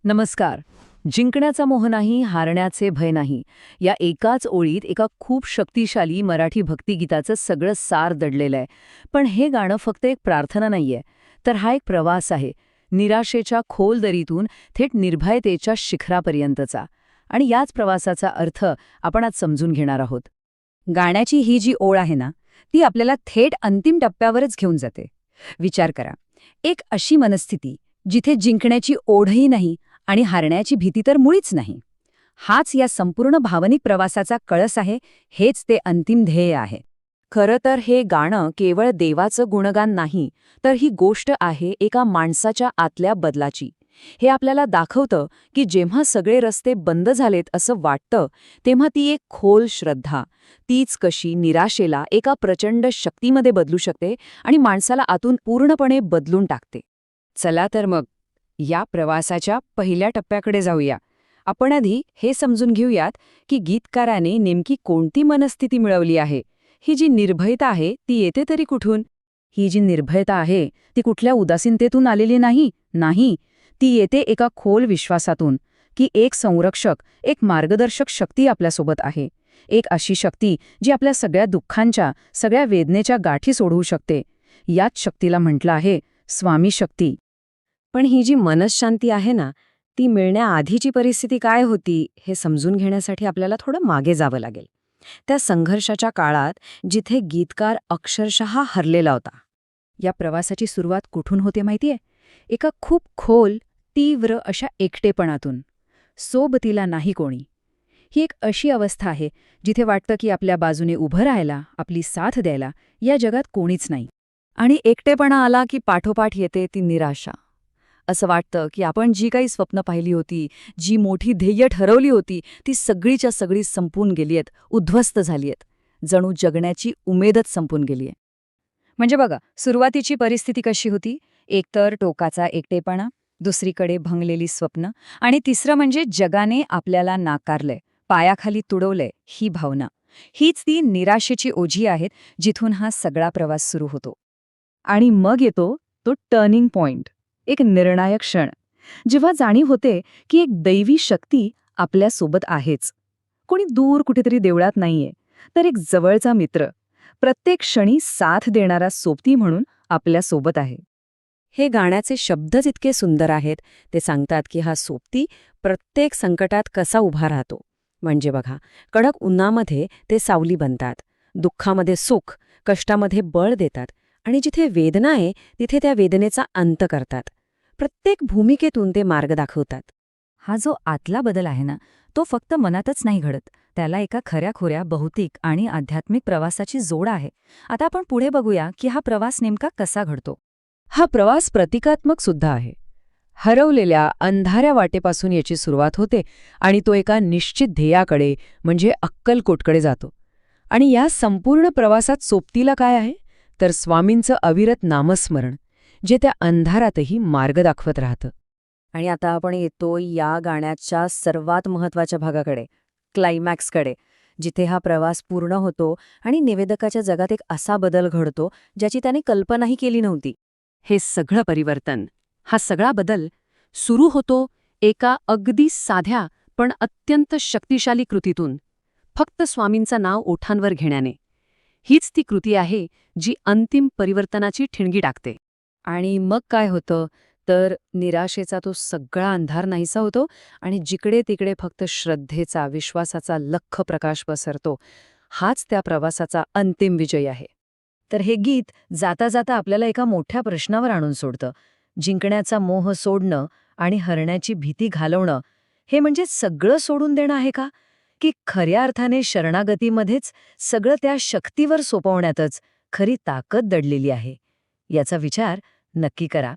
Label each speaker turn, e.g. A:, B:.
A: नमस्कार. जिंकण्याचा मोह नाही, हारण्याचे भय नाही. या एकाच ओळीत एका खूप शक्तिशाली मराठी भक्तिगीताचं सगळं सार दडलेलं आहे. पण हे गाणं फक्त एक प्रार्थना नाहीये, तर हा एक प्रवास आहे. निराशेच्या खोल दरीतून थेट निर्भयतेच्या शिखरापर्यंतचा. आणि याच प्रवासाचा अर्थ आपण आज समजून घेणार आहोत.
B: गाण्याची ही जी ओळ आहे ना, ती आपल्याला थेट अंतिम टप्प्यावरच घेऊन जाते. विचार करा, एक अशी मनस्थिती जिथे जिंकण्याची ओढही नाही आणि हारण्याची भीती तर मुळीच नाही. हाच या संपूर्ण भावनिक प्रवासाचा कळस आहे, हेच ते अंतिम ध्येय आहे. खरं तर हे गाणं केवळ देवाचं गुणगान नाही, तर ही गोष्ट आहे एका माणसाच्या आतल्या बदलाची. हे आपल्याला दाखवतं की जेव्हा सगळे रस्ते बंद झालेत असं वाटतं, तेव्हा ती एक खोल श्रद्धा, तीच कशी निराशेला एका प्रचंड शक्तीमध्ये बदलू शकते आणि माणसाला आतून पूर्णपणे बदलून टाकते. चला तर मग या प्रवासाच्या पहिल्या टप्प्याकडे जाऊया. आपण आधी हे समजून घेऊयात की गीतकाराने नेमकी कोणती मनस्थिती मिळवली आहे. ही जी निर्भयता आहे ती येते तरी कुठून?
A: ही जी निर्भयता आहे ती कुठल्या उदासीनतेतून आलेली नाही, ती येते एका खोल विश्वासातून की एक संरक्षक, एक मार्गदर्शक शक्ती आपल्यासोबत आहे. एक अशी शक्ती जी आपल्या सगळ्या दुःखांच्या, सगळ्या वेदनेच्या गाठी सोडवू शकते. याच शक्तीला म्हटलं आहे स्वामी शक्ती.
B: पण ही जी मनःशांती आहे ना, ती मिळण्याआधीची परिस्थिती काय होती हे समजून घेण्यासाठी आपल्याला थोडं मागे जावं लागेल. त्या संघर्षाच्या काळात जिथे गीतकार अक्षरशः हरलेला होता.
A: या प्रवासाची सुरुवात कुठून होते माहितीये? एका खूप खोल, तीव्र अशा एकटेपणातून. सोबतीला नाही कोणी. ही एक अशी अवस्था आहे जिथे वाटतं की आपल्या बाजूने उभं राहायला, आपली साथ द्यायला या जगात कोणीच नाही. आणि एकटेपणा आला की पाठोपाठ येते ती निराशा. असं वाटतं की आपण जी काही स्वप्न पाहिली होती, जी मोठी ध्येय ठरवली होती, ती सगळीच्या सगळी संपून गेलीयत, उद्ध्वस्त झालीयत. जणू जगण्याची उमेदच संपून गेलीय.
B: म्हणजे बघा, सुरुवातीची परिस्थिती कशी होती? एकतर टोकाचा एकटेपणा, दुसरीकडे भंगलेली स्वप्न आणि तिसरं म्हणजे जगाने आपल्याला नाकारलंय, पायाखाली तुडवलंय ही भावना. हीच ती निराशेची ओझी आहेत जिथून हा सगळा प्रवास सुरू होतो.
A: आणि मग येतो तो टर्निंग पॉइंट, एक निर्णायक क्षण, जेव्हा जाणीव होते की एक दैवी शक्ती आपल्यासोबत आहेच. कोणी दूर कुठेतरी देवळात नाहीये, तर एक जवळचा मित्र, प्रत्येक क्षणी साथ देणारा सोबती म्हणून आपल्यासोबत आहे.
B: हे गाण्याचे शब्दच इतके सुंदर आहेत. ते सांगतात की हा सोबती प्रत्येक संकटात कसा उभा राहतो. म्हणजे बघा, कडक उन्हामध्ये ते सावली बनतात, दुःखामध्ये सुख, कष्टामध्ये बळ देतात आणि जिथे वेदना आहे तिथे त्या वेदनेचा अंत करतात. प्रत्येक भूमिकेतून ते मार्ग दाखवतात.
A: हा जो आतला बदल आहे ना, तो फक्त मनातच नाही घडत. त्याला एका खऱ्याखुऱ्या भौतिक आणि आध्यात्मिक प्रवासाची जोड आहे. आता आपण पुढे बघूया की हा प्रवास नेमका कसा घडतो. हा प्रवास प्रतिकात्मक सुद्धा आहे. हरवलेल्या अंधाऱ्या वाटेपासून याची सुरुवात होते आणि तो एका निश्चित ध्येयाकडे म्हणजे अक्कलकोटकडे जातो. आणि या संपूर्ण प्रवासात सोबतीला काय आहे? तर स्वामींचं अविरत नामस्मरण, जे त्या अंधारातही मार्ग दाखवत राहतं.
B: आणि आता आपण येतो या गाण्याच्या सर्वात महत्त्वाच्या भागाकडे, क्लायमॅक्सकडे, जिथे हा प्रवास पूर्ण होतो आणि निवेदकाच्या जगात एक असा बदल घडतो ज्याची त्याने कल्पनाही केली नव्हती.
A: हे सगळं परिवर्तन, हा सगळा बदल सुरू होतो एका अगदी साध्या पण अत्यंत शक्तिशाली कृतीतून, फक्त स्वामींचं नाव ओठांवर घेण्याने. हीच ती कृती आहे जी अंतिम परिवर्तनाची ठिणगी टाकते. आणि मग काय होतं तर निराशेचा तो सगळा अंधार नाहीसा होतो आणि जिकडे तिकडे फक्त श्रद्धेचा, विश्वासाचा लख्ख प्रकाश पसरतो. हाच त्या प्रवासाचा अंतिम विजय आहे. तर हे गीत जाता जाता आपल्याला एका मोठ्या प्रश्नावर आणून सोडतं. जिंकण्याचा मोह सोडणं आणि हरण्याची भीती घालवणं, हे म्हणजे सगळं सोडून देणं आहे का? की खऱ्या अर्थाने शरणागतीमध्येच सगळं त्या शक्तीवर सोपवण्यातच खरी ताकद दडलेली आहे? याचा विचार नक्की करा.